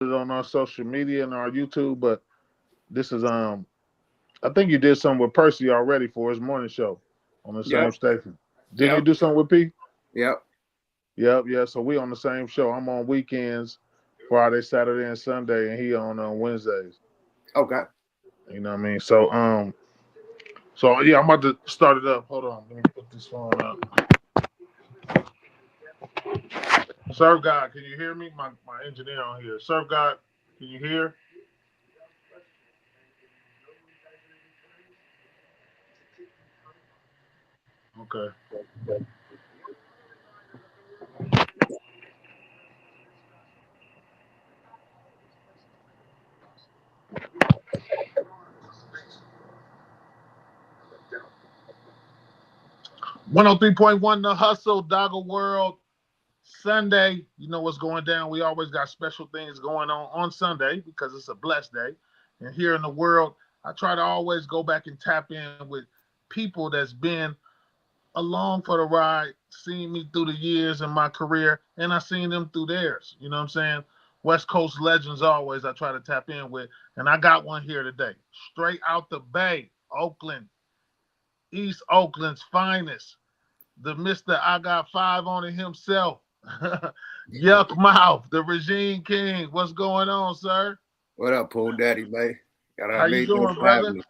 it on our social media and our YouTube, but this is I think you did something with Percy already for his morning show on the same Yep, station. Didn't you yep, do something with P? yep. Yep, yeah. So we on the same show. I'm on weekends, Friday, Saturday, and Sunday, and he on Wednesdays. Okay. You know what I mean? So yeah, I'm about to start it up. Hold on, let me put this phone up. Serve God, can you hear me? My engineer on here. Serve God, can you hear? Okay. 103.1 The Hustle, Dogger World. Sunday, you know what's going down. We always got special things going on Sunday because it's a blessed day. And here in the world, I try to always go back and tap in with people that's been along for the ride, seen me through the years in my career, and I seen them through theirs. You know what I'm saying? West Coast legends always I try to tap in with, and I got one here today. Straight out the Bay, Oakland, East Oakland's finest, the Mr. I got five on it himself. Yukmouth, the regime king. What's going on, sir? What up, Poon Daddy, man? You know what I How you mean? Thanks doing, for having brother? me.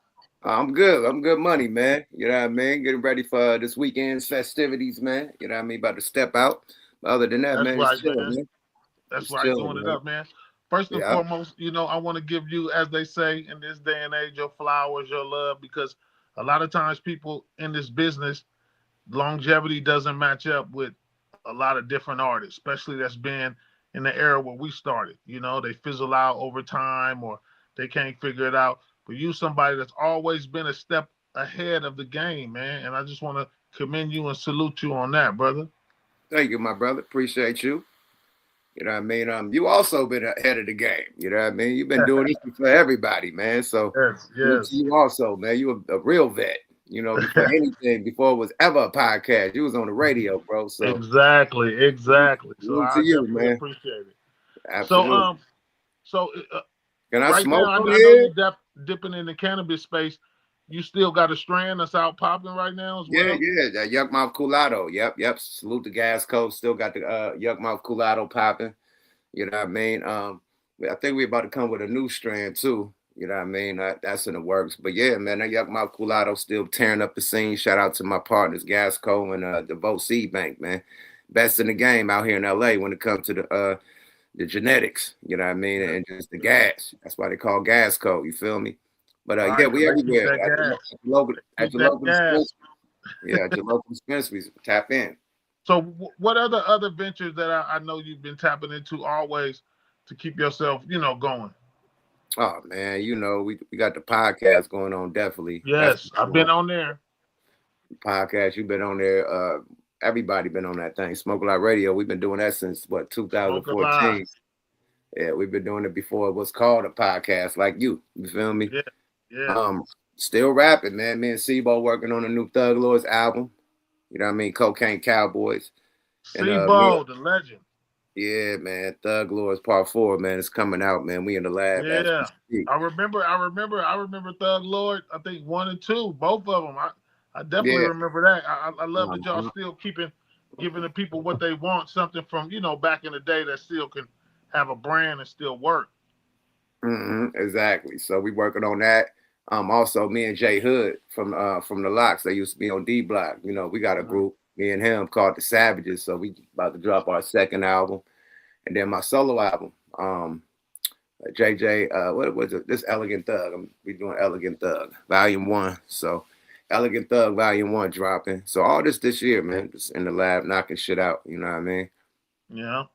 I'm good. I'm good money, man. You know what I mean? Getting ready for this weekend's festivities, man. You know what I mean? About to step out. But other than that, That's man, it's right, chilling, man. man. That's It's right, chilling, doing it man. up, man. First and Yeah. foremost, I want to give you, as they say in this day and age, your flowers, your love, because a lot of times people in this business, longevity doesn't match up with a lot of different artists, especially that's been in the era where we started. They fizzle out over time or they can't figure it out. But you somebody that's always been a step ahead of the game, man. And I just want to commend you and salute you on that, brother. Thank you, my brother. Appreciate you. You know what I mean? You also been ahead of the game. You know what I mean? You've been doing this for everybody, man. So Yes, salute to yes. you also, man. You a real vet. You know, before anything, before it was ever a podcast, you was on the radio, bro. So Exactly, exactly. So salute to I you, definitely man. appreciate it. So Absolutely. so Can I right now smoke on I know here? you dipping in the cannabis space. You still got a strand that's out popping right now as Yeah, well. yeah. That Yuck Mouth Culado. Yep, yep. Salute the gas coast. Still got the Yuck Mouth Culado popping. You know what I mean? I think we're about to come with a new strand too. You know what I mean? That's in the works. But yeah, man, that Yuck Mouth Culado still tearing up the scene. Shout out to my partners, Gasco and the Vote Seed Bank, man. Best in the game out here in LA when it comes to the genetics, you know what I mean, Yeah, and just the yeah. gas. That's why they call gas code. You feel me? But yeah, Right, because we they keep everywhere that gas. They at keep your that local gas. dispensary. Yeah, at your local dispensaries. Tap in. So what other ventures that I know you've been tapping into always to keep yourself, going? Oh man, you know we got the podcast going on. Definitely, that's Yes, I've been on there. podcast. You've been on there. Everybody been on that thing. Smoke Light Radio. We've been doing that since what Smoke a lot. 2014. Yeah, we've been doing it before it was called a podcast. Like you, you feel me? Yeah, yeah. Um, Still rapping, man. Me and Sebo working on a new Thug Lords album. You know what I mean? Cocaine Cowboys. And me, Sebo, the legend. yeah, man. Thug Lords Part 4, man. It's coming out, man. We in the lab as we Yeah, speak. I remember Thug Lord. I think one and two, both of them. I definitely Yeah. remember that. I love that y'all Uh-huh. still giving the people what they want, something from back in the day that still can have a brand and still work. Exactly. So we working on that. Also me and Jay Hood from the Locks. They used to be on D Block. You know, we got a Mhm. group, me and him called the Savages. So we about to drop our second album. And then my solo album. JJ, what was it? This Elegant Thug. We doing Elegant Thug, Volume 1. So Elegant Thug Volume 1 dropping. So all this year, man, just in the lab knocking shit out. You know what I mean?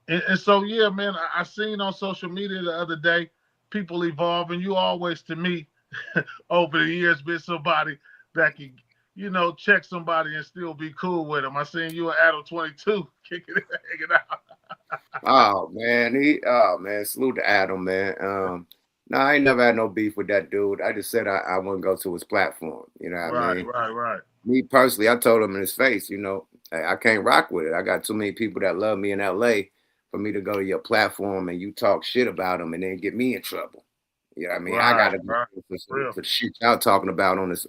And so yeah, man, I seen on social media the other day people evolve, and you always to me over the years been somebody that can, check somebody and still be cool with them. I seen you at Adam 22 kicking it, hanging out. Oh man, salute to Adam, man. No, I ain't never had no beef with that dude. I just said I wouldn't go to his platform. You know what I Right, mean? right, right. Me personally, I told him in his face, I can't rock with it. I got too many people that love me in LA for me to go to your platform and you talk shit about them and then get me in trouble. You know what I mean? I Right, gotta be right. for Real. the shit y'all talking about on this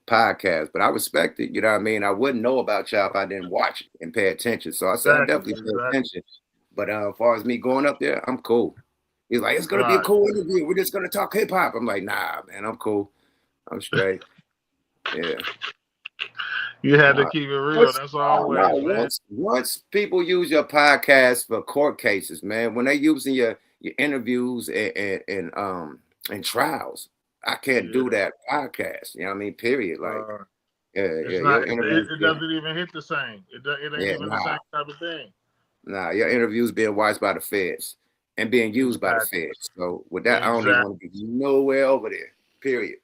podcast. But I respect it, you know what I mean? I wouldn't know about y'all if I didn't watch it and pay attention. So I said I Exactly. definitely pay Exactly. attention. But as far as me going up there, I'm cool. He's like, it's gonna be a Right. cool interview. We're just gonna talk hip hop. I'm like, nah, man, I'm cool. I'm straight. Yeah. You had to Nah. keep it real. That's No, always, man. once people use your podcast for court cases, man, when they using your interviews and trials, I can't do Yeah. that podcast. You know what I mean? Period. Like, Uh, yeah, it's not. your It, interviews, it doesn't even hit the same. It ain't yeah, even the same type of thing. your interviews being watched by the feds and being used by the Exactly. feds. So with that, I don't even Exactly. want to be nowhere over there. Period.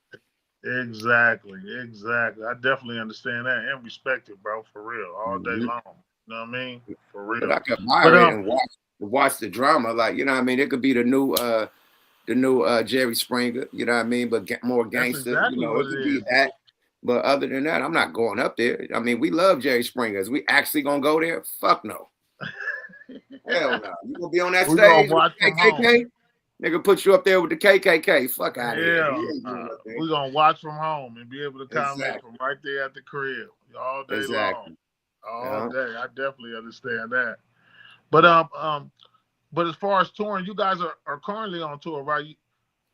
Exactly. Exactly. I definitely understand that and respect it, bro. For real, all day Mhm. long. You know what I mean? For But real. I can But admire it and watch the drama. Like, you know what I mean? It could be the new Jerry Springer, you know what I mean? But more that's gangster, you exactly know, what it it could be is. that. But other than that, I'm not going up there. I mean, we love Jerry Springer. Is we actually gonna go there? Fuck no. Hell no. You gonna be on that We're gonna stage with watch the from home. KKK? Nigga put you up there with the KKK. Fuck out of here. Hell, You ain't doing nothing. we're gonna watch from home and be able to comment Exactly. from right there at the crib all day long, Exactly. all Yeah. day. I definitely understand that. But but as far as touring, you guys are currently on tour, right?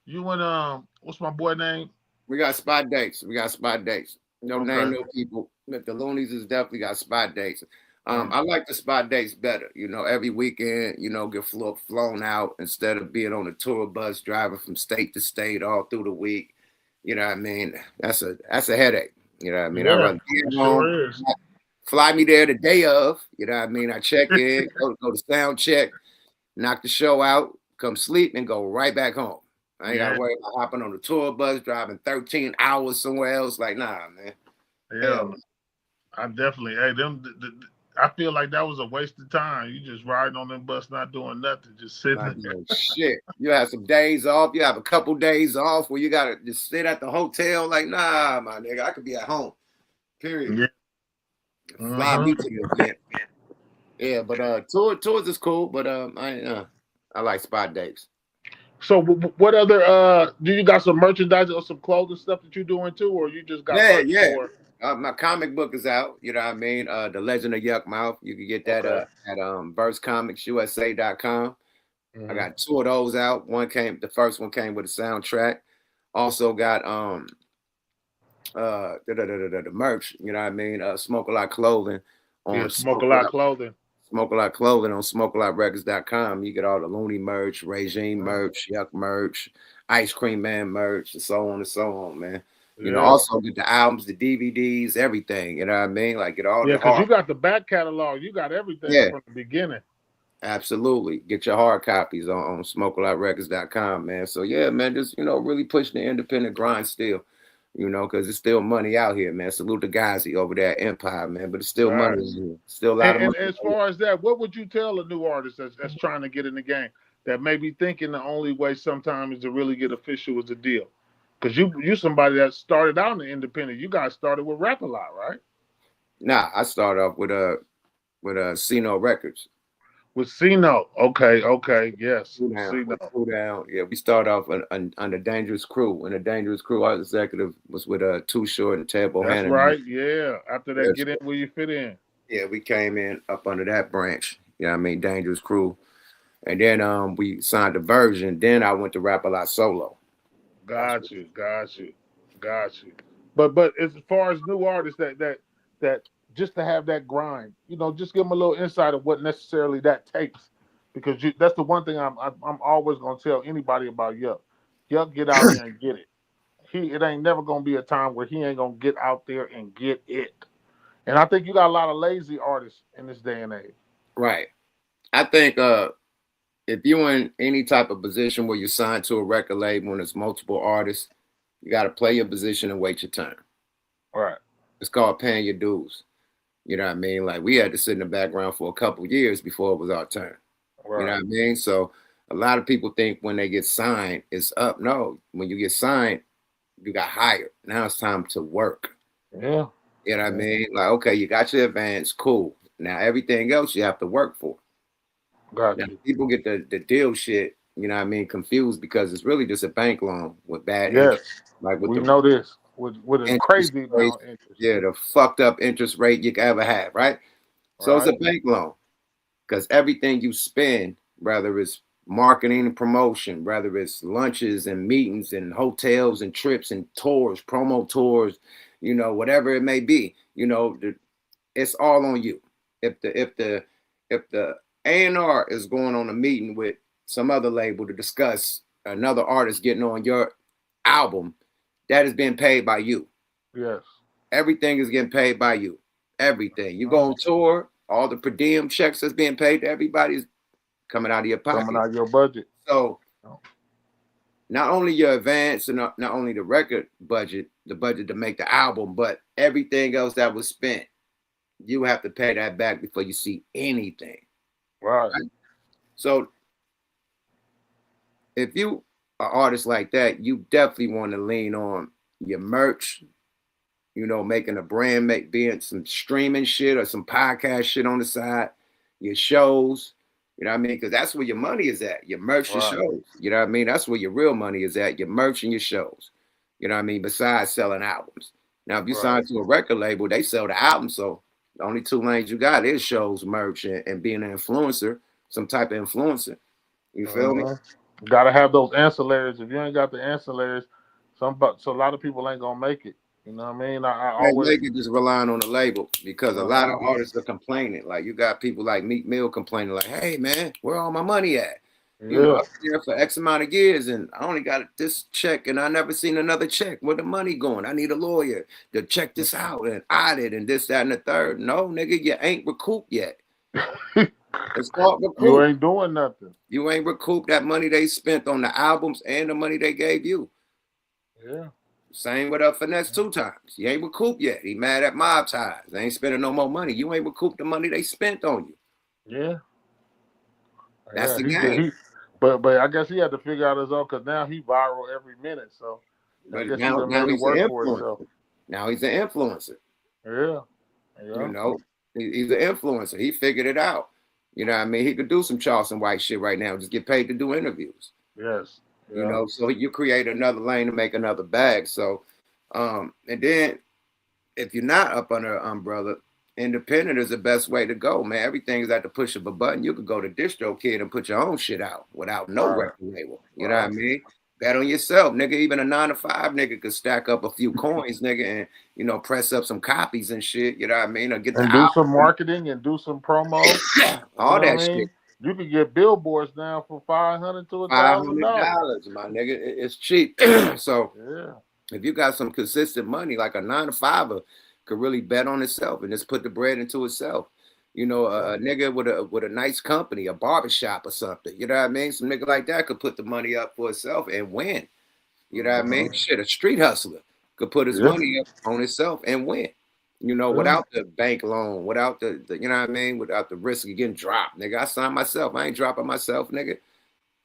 You and what's my boy name? We got spot dates. We got spot dates. No name, Okay. no people. But the Loonies is definitely got spot dates. Mm. I like the spot dates better. You know, every weekend, get flown out instead of being on a tour bus driving from state to state all through the week. You know what I mean? That's a headache. You know what I mean? I'd Yeah, rather be it at home, sure is. fly me there the day of. You know what I mean? I check in, go to sound check, knock the show out, come sleep, and go right back home. I ain't got to Yeah, worry about hopping on the tour bus, driving 13 hours somewhere else. Like, nah, man. yeah. Hell no. I definitely. Hey, I feel like that was a waste of time. You just riding on them bus, not doing nothing, just sitting Not there. doing shit. You have some days off. You have a couple days off where you got to just sit at the hotel. Like, nah, my nigga, I could be at home. Period. Yeah. Fly Hmm. me to the event. Yeah, but tours is cool, but I like spot dates. So, what other do you got some merchandise or some clothing stuff that you doing too, or you just got Yeah, merch yeah. for? My comic book is out. You know what I mean? The Legend of Yukmouth. You can get that Okay. at versecomics.usa.com. I Hmm. got two of those out. The first one came with a soundtrack. Also got the merch, you know what I mean? Smoke a lot clothing Yeah, on smoke a lot clothing. Smoke a lot clothing on smokealotrecords.com. You get all the Looney merch, regime Mhm. merch, yuck merch, ice cream man merch, and so on and so on, man. Yeah, Also get the albums, the DVDs, everything. You know what I mean? Like get all yeah, the because you hard. got the back catalog. You got everything Yeah, from the beginning. absolutely. Get your hard copies on smokealotrecords.com, man. So yeah, man, just really pushing the independent grind still. Because it's still money out here, man. Salute the guys over there at Empire, man. But it's still money Right. in here. Still a lot of And money as out here. far as that, what would you tell a new artist that's trying to get in the game that may be thinking the only way sometimes is to really get official is a deal? Because you somebody that started out in the independent. You guys started with rap a lot, right? Nah, I start off with Cino Records. With Cino. Okay, okay, yes. Two With down, Cino. with two down. Yeah, we start off on the Dangerous Crew. And the Dangerous Crew, our executive was with Too Short and Ted That's Bohannon. right. Yeah. After that, Yes. get in where you fit in. Yeah, we came in up under that branch. You know what I mean? Dangerous Crew. And then we signed the version. Then I went to rap a lot solo. That's Got you, got you, got you. But as far as new artists that just to have that grind, just give them a little insight of what necessarily that takes, because that's the one thing I'm always gonna tell anybody about Yuck. Yuck, get out there and get it. It ain't never gonna be a time where he ain't gonna get out there and get it. And I think you got a lot of lazy artists in this day and age. right. I think if you're in any type of position where you're signed to a record label and there's multiple artists, you got to play your position and wait your turn. Right, It's called paying your dues. You know what I mean? Like we had to sit in the background for a couple years before it was our turn. You know right. what I mean? So a lot of people think when they get signed, it's up. No, when you get signed, you got hired. Now it's time to work. Yeah. You know what I Yeah. mean? Like, okay, you got your advance, cool. Now everything else you have to work for. Got Now you. people get the deal shit, you know what I mean, confused because it's really just a bank loan with bad Yes, interest, like with we the know this with a interest crazy rate, amount of interest. yeah, the fucked up interest rate you could ever have, right? So it's a Right, bank loan because everything you spend, whether it's marketing and promotion, whether it's lunches and meetings and hotels and trips and tours, promo tours, you know, whatever it may be, you know, it's all on you. If the A&R is going on a meeting with some other label to discuss another artist getting on your album, that is being paid by you. yes. Everything is getting paid by you. Everything. You Uh-huh. go on tour, all the per diem checks that's being paid to everybody is coming out of your Coming pocket. out of your budget. So Oh, not only your advance and not only the record budget, the budget to make the album, but everything else that was spent, you have to pay that back before you see anything. right, Right? So if you are artists like that, you definitely want to lean on your merch, you know, making a brand, being some streaming shit or some podcast shit on the side, your shows, you know what I mean? Because that's where your money is at, your merch and right, shows. You know what I mean? That's where your real money is at, your merch and your shows. You know what I mean? Besides selling albums. Now, if you right. sign to a record label, they sell the album. So the only two lanes you got is shows, merch, and being an influencer, some type of influencer. You feel me? Uh-huh. Gotta have those ancillaries. If you ain't got the ancillaries, so a lot of people ain't gonna make it. You know what I mean? I Can't always make it just relying on the label because a lot of uh-huh. artists are complaining. Like you got people like Meek Mill complaining, like, "Hey man, where all my money at? You know, Yeah. I've been there for X amount of years and I only got this check and I never seen another check. Where the money going? I need a lawyer to check this out and audit and this, that, and the third. No, nigga, you ain't recouped yet. It's called You recoup. ain't doing nothing. You ain't recouped that money they spent on the albums and the money they gave you. Yeah. Same with Finesse 2 times. You ain't recouped yet. He mad at Mob Ties. They ain't spending no more money. You ain't recouped the money they spent on you. Yeah. That's Yeah. the He did game. but I guess he had to figure out his own because now he viral every minute. So I But guess he now, done now made it he's an work for himself. influencer. Now he's an influencer. Yeah. You Yeah. know, he's an influencer. He figured it out. You know what I mean? He could do some Charleston White shit right now, just get paid to do interviews. Yes. You Yeah. know, so you create another lane to make another bag. So, and then if you're not up under an umbrella, independent is the best way to go, man. Everything is at the push of a button. You could go to DistroKid and put your own shit out without no Right. record label. You know what I Right. mean? Bet on yourself, nigga. Even a 9 to 5 nigga could stack up a few coins, nigga, and press up some copies and shit. You know what I mean? Or get the And do some album, marketing and do some promo. You all know that what I shit. mean? You can get billboards now for $500 to Five hundred $1,000. dollars, my nigga. It's cheap. So Yeah. if you got some consistent money, like a 9 to 5 could really bet on itself and just put the bread into itself. You know, Yeah. a nigga with a nice company, a barbershop or something. You know what I mean? Some nigga like that could put the money up for itself and win. You know what I mean? Uh-huh. Shit, a street hustler could put his Yeah. money up on itself and win. You know, Yeah. without the bank loan, without the you know what I mean, without the risk of getting dropped, nigga. I signed myself. I ain't dropping myself, nigga.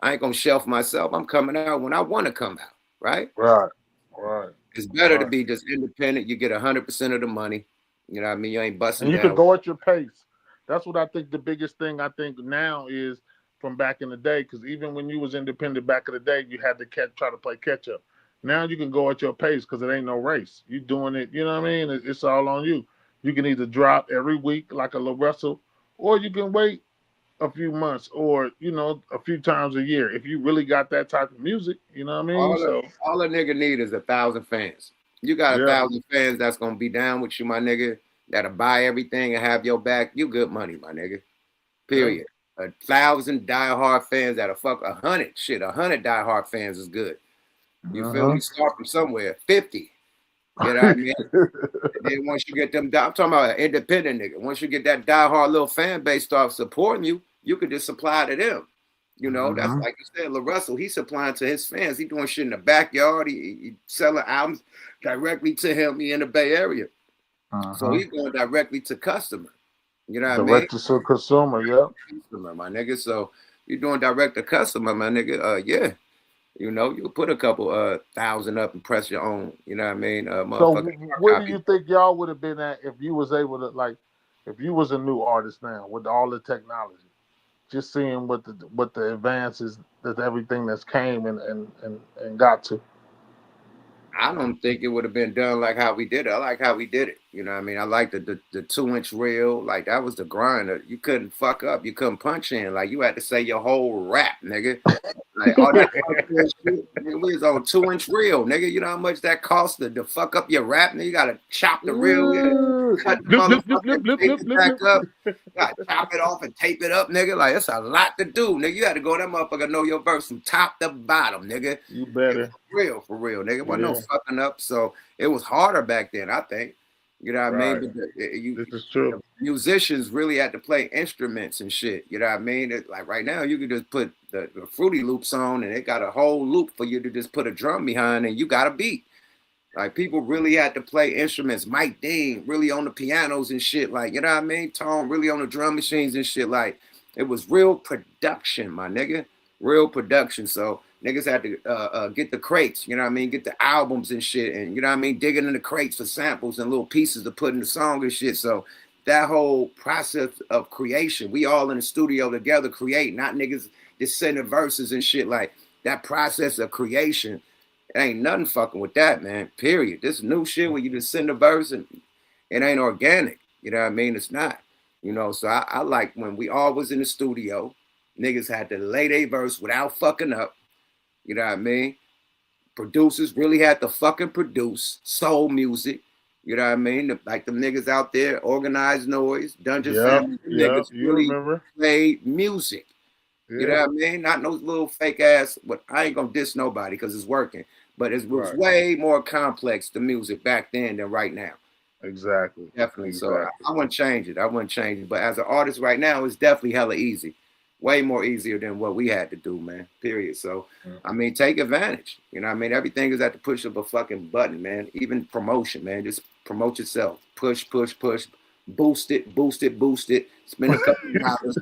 I ain't gonna shelf myself. I'm coming out when I want to come out, right? Right. Right. It's better to Right. be just independent. You get 100% of the money. You know what I mean? You ain't busting And you could down. go at your pace. That's what I think the biggest thing I think now is from back in the day. Because even when you was independent back in the day, you had to try to play catch up. Now you can go at your pace because it ain't no race. You doing it. You know what I mean? It's all on you. You can either drop every week like a Lil Russell, or you can wait a few months, or a few times a year. If you really got that type of music, you know what I mean? All a, So all a nigga need is 1,000 fans. You got a yeah, thousand fans that's gonna be down with you, my nigga. That'll buy everything and have your back. You good money, my nigga. yeah, Period. 1,000 diehard fans that'll fuck 100. Shit, 100 diehard fans is good. You feel uh me? Start from somewhere. 50. You know what I huh, mean? And then once you get them, I'm talking about an independent nigga. Once you get that diehard little fan base start supporting you, you could just supply to them. You know, that's uh like you said, Lil Russell, he's supplying to his fans. He doing shit in the backyard. He selling albums directly to him. He in the Bay Area. So huh. he's going directly to customer. You know what I mean? Direct to consumer, yeah. Customer, my nigga. So you're doing direct to customer, my nigga. Yeah. You know, you put a couple thousand up and press your own, you know what I mean? So Motherfucking where do copy. you think y'all would have been at if you was able to, like, if you was a new artist now with all the technology? just seeing what the advances that everything that's came and got to. I don't think it would have been done like how we did it. I like how we did it. You know what I mean? I like the 2 inch reel. Like that was the grind. You couldn't fuck up. You couldn't punch in. Like you had to say your whole rap, nigga. Like all that shit. We was on 2 inch reel, nigga. You know how much that cost to fuck up your rap? Nigga, you gotta chop the reel, you gotta cut the Blip, blip, blip, motherfucker, blip, blip, tape blip, it blip, back up. blip. You gotta chop it off and tape it up, nigga. Like it's a lot to do, nigga. You had to go that motherfucker know your verse from top to bottom, nigga. You better. For real, nigga. Wasn't no Yeah. fucking up. So it was harder back then, I think. You know what I mean? Right. But This is true. the musicians really had to play instruments and shit. You know what I mean? Like right now, you can just put the Fruity Loops on, and it got a whole loop for you to just put a drum behind, and you got a beat. Like people really had to play instruments. Mike Dean really on the pianos and shit. Like you know what I mean? Tone really on the drum machines and shit. Like it was real production, my nigga. Real production. So niggas had to get the crates. You know what I mean? Get the albums and shit. And you know what I mean? Digging in the crates for samples and little pieces to put in the song and shit. So that whole process of creation, we all in the studio together create, not niggas just sending verses and shit. Like that process of creation. It ain't nothing fucking with that, man. Period. This new shit where you just send a verse and it ain't organic. You know what I mean? It's not. You know, so I like when we all was in the studio, niggas had to lay their verse without fucking up. You know what I mean? Producers really had to fucking produce soul music. You know what I mean? Like the niggas out there, Organized Noise, Dungeon Yep. Family, Yep. niggas You really remember? played music. You know Yeah. what I mean? Not no little fake ass, but I ain't gonna diss nobody because it's working. But it was Right. way more complex, the music back then than right now. Exactly. Definitely. So Exactly. I wouldn't change it. I wouldn't change it. But as an artist right now, it's definitely hella easy. Way more easier than what we had to do, man. Period. So I mean, take advantage. You know what I mean? Everything is at the push of a fucking button, man. Even promotion, man. Just promote yourself. Push, push, push. Boost it, boost it, boost it. Spend a couple of dollars.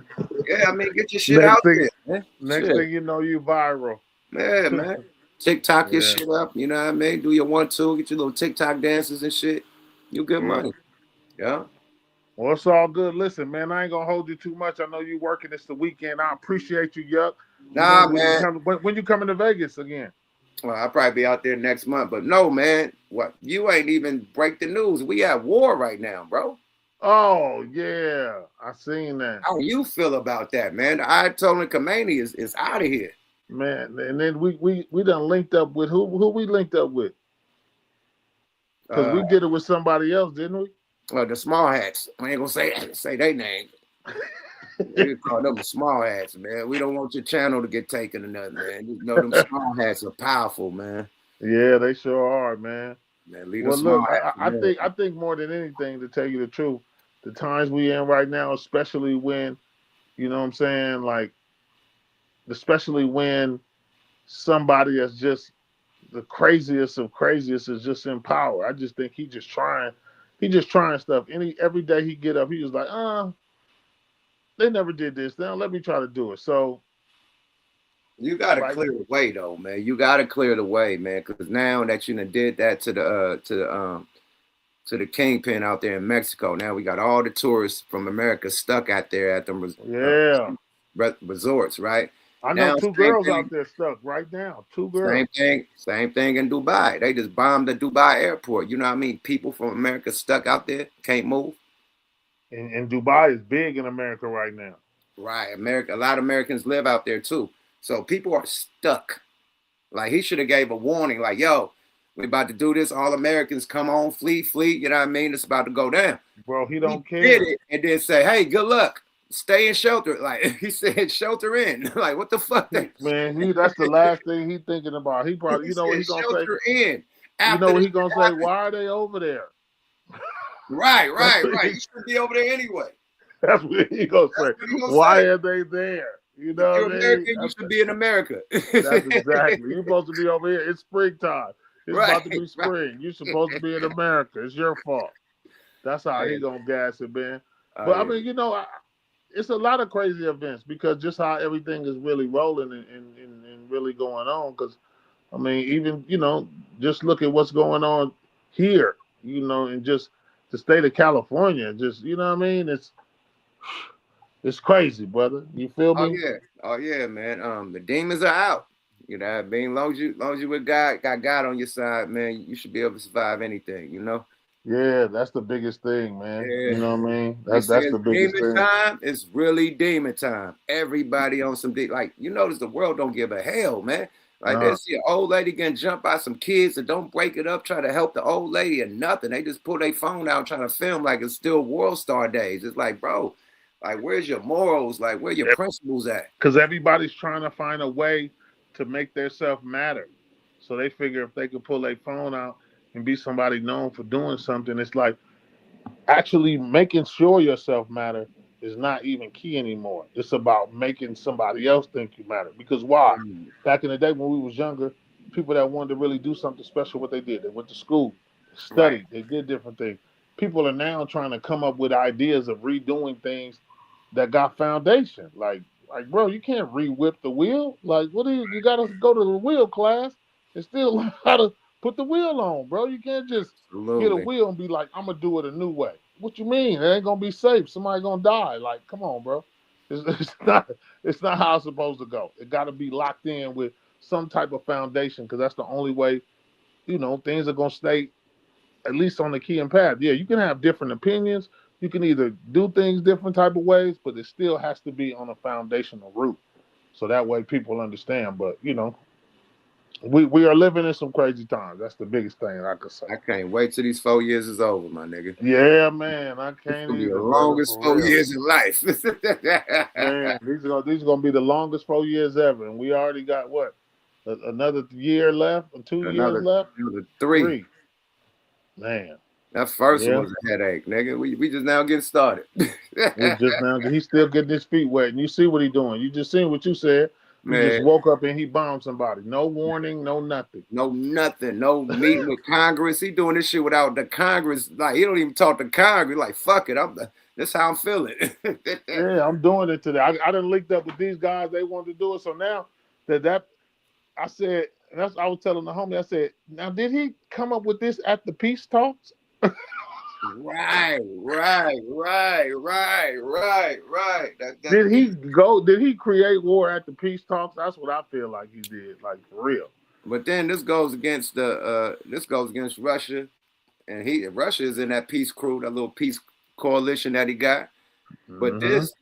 Yeah, I mean, get your shit next out thing, there, man. next Shit. thing you know, you viral. Yeah, man. TikTok your Yeah. shit up. You know what I mean? Do your 1-2, get your little TikTok dances and shit. You get Yeah. money. Yeah. Well, it's all good. Listen, man, I ain't gonna hold you too much. I know you working this the weekend. I appreciate you, Yuck. You know Nah, when you man. come when you coming to Vegas again? Well, I'll probably be out there next month. But no, man. What you ain't even break the news. We at war right now, bro. Oh yeah, I seen that, How you feel about that, man? The Ayatollah Khomeini is out of here. man. And then we done linked up with who we linked up with because Uh, we did it with somebody else, didn't we? the small hats. I ain't gonna say their name. We call them the small hats, man. We don't want your channel to get taken or nothing, man. You know them small hats are powerful, man. Yeah, they sure are, man. Man, leave them Well, small look, hats alone. I think more than anything, to tell you the truth, the times we in right now, especially when you know what I'm saying, like especially when somebody that's just the craziest of craziest is just in power. I just think he just trying stuff. Every day he get up, he was like, they never did this. Now let me try to do it. So You gotta like, clear the way though, man. You gotta clear the way, man. Because now that you done did that to the kingpin out there in Mexico, now we got all the tourists from America stuck out there at the yeah. resorts, right? I know Now, two girls out there stuck right now. Two girls. same thing in Dubai. They just bombed the Dubai airport. You know what I mean? People from America stuck out there, can't move. And Dubai is big in America right now. Right, America. A lot of Americans live out there too. So people are stuck. Like he should have gave a warning, like, "Yo, we about to do this. All Americans, come on, flee, flee." You know what I mean? It's about to go down. Bro, he He don't did care. it and then say, "Hey, good luck. Stay in shelter." Like he said, "Shelter in." Like what the fuck? That's the last thing he thinking about. He probably, He you know what said, he gonna say? "Shelter in." You know After what this he gonna say? happened, Why are they over there? right, That's right, what right. he, You should be over there anyway. that's what he gonna That's say. what he gonna Why say. are they there? You If know you're what I mean? American, you should be in America. That's exactly. You're supposed to be over here. It's springtime. It's Right, about to be right. spring. You're supposed to be in America. It's your fault. That's how Oh he yeah. gonna gas it, man. Oh But I yeah. mean, it's a lot of crazy events because just how everything is really rolling and really going on. Because I mean, even just look at what's going on here. And just the state of California. Just what I mean. It's crazy, brother. You feel Oh me? yeah, oh yeah, man. The demons are out. You know what I mean? Long as you with God, got God on your side, man, you should be able to survive anything. You know. Yeah, that's the biggest thing, man. You Yeah. know what I mean? They say That's it's the biggest demon thing. time. It's really demon time. Everybody on some like you notice the world don't give a hell, man. Like they Nah. see an old lady getting jumped by some kids that don't break it up, try to help the old lady and nothing. They just pull their phone out trying to film like it's still World Star days. It's like, bro, like where's your morals? Like where your principles at? Because everybody's trying to find a way to make themselves matter. So they figure if they could pull their phone out and be somebody known for doing something, it's like actually making sure yourself matter is not even key anymore. It's about making somebody else think you matter. Because why? Mm, Back in the day when we was younger, people that wanted to really do something special, what they did, they went to school, right. studied, they did different things. People are now trying to come up with ideas of redoing things that got foundation. Like, bro, you can't re-whip the wheel. Like, what do you got to go to the wheel class and still learn how to put the wheel on, bro. You can't just get a Absolutely. wheel and be like, I'm gonna do it a new way. What you mean? It ain't gonna be safe. Somebody gonna die. Like, come on, bro. It's not. It's not how it's supposed to go. It got to be locked in with some type of foundation because that's the only way. Things are gonna stay at least on the key and path. Yeah, you can have different opinions. You can either do things different type of ways, but it still has to be on a foundational root. So that way people understand. But we are living in some crazy times. That's the biggest thing I could say. I can't wait till these 4 years is over, my nigga. Yeah, man, I It's can't gonna be the either, brother, longest for four real. years in life. Man, these are gonna be the longest 4 years ever, and we already got what another year left, or 2 years another, left, another three. 3. Man, That first one yeah, was a headache, nigga. We just now getting started. we just now he's still getting his feet wet, and you see what he doing. You just seen what you said. He just Man, woke up and he bombed somebody. No warning, no nothing. no nothing, no meeting with Congress. He doing this shit without the Congress. Like he don't even talk to Congress. Like fuck it, this how I'm feeling. Yeah, I'm doing it today. I done linked up with these guys. They wanted to do it, so now that I said, and that's I was telling the homie. I said, now did he come up with this at the peace talks? Right. Did he go? Did he create war at the peace talks? That's what I feel like he did. Like for real. But then this goes against Russia, and Russia is in that peace crew, that little peace coalition that he got. But Hmm. this,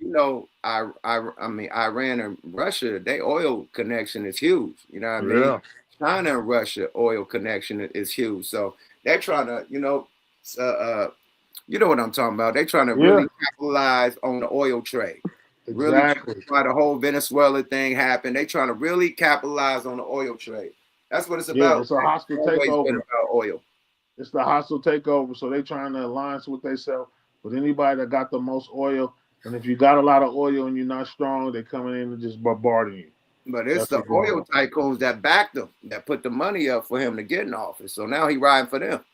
I mean, Iran and Russia, they oil connection is huge. You know what I mean? Yeah. China and Russia oil connection is huge. So they're trying to, uh, uh, you know what I'm talking about. They're trying to Yeah. really capitalize on the oil trade. Really Exactly. why the whole Venezuela thing happened. They trying to really capitalize on the oil trade. That's what it's Yeah. about. It's a It's hostile always been takeover. about oil. It's the hostile takeover. So they trying to align with themselves with anybody that got the most oil. And if you got a lot of oil and you're not strong, they coming in and just bombarding you. But it's That's the what's going oil on. tycoons that backed him, that put the money up for him to get in office. So now he riding for them.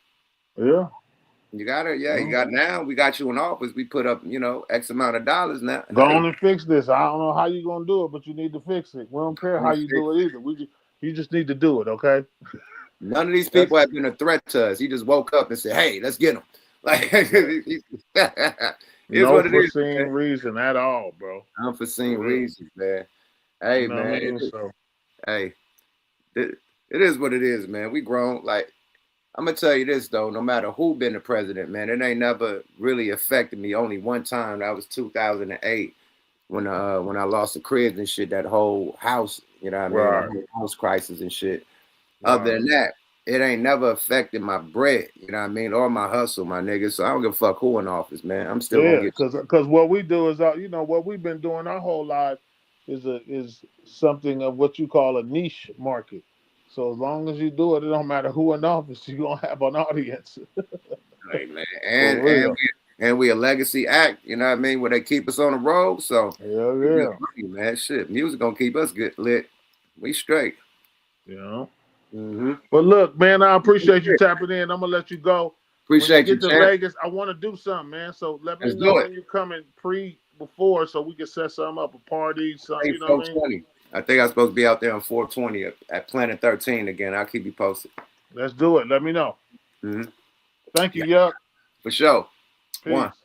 Yeah. You got it, yeah. You Yeah. got now. We got you in office. We put up, X amount of dollars now. Go Hey, on and fix this. I don't know how you gonna do it, but you need to fix it. We don't care I'm how gonna you fix do it either. You just need to do it, okay? none of these That's people have been a threat to us. He just woke up and said, "Hey, let's get him." Like, it's no what it is, foreseen man. reason at all, bro. Unforeseen For real. reasons, man. You Hey, know what I man. mean? So Hey, it is what it is, man. We grown. Like, I'm gonna tell you this though. No matter who been the president, man, it ain't never really affected me. Only one time. That was 2008 when I lost the cribs and shit. That whole house, you know what I mean? That right, whole house crisis and shit. Other right. than that, it ain't never affected my bread, you know what I mean, or my hustle, my nigga. So I don't give a fuck who in office, man. I'm still gonna Yeah, get because what we do is what we've been doing our whole life is something of what you call a niche market. So as long as you do it, it don't matter who in office, you gonna have an audience. right, man. For real. And we a legacy act, you know what I mean, where they keep us on the road. So Hell we good yeah. money, man. Shit, music gonna keep us good lit. We straight. You know. Mm-hmm. But look, man, I appreciate you tapping in. I'm gonna let you go. When you Appreciate you, get to champ. Vegas, I want to do something, man. So let me Let's know do it. when you coming before so we can set something up, a party, something, Hey, you know what I mean? 420. I think I'm supposed to be out there on 420 at Planet 13 again. I'll keep you posted. Let's do it. Let me know. Mm-hmm. Thank you, Yeah, Yuck. for sure. One. Peace.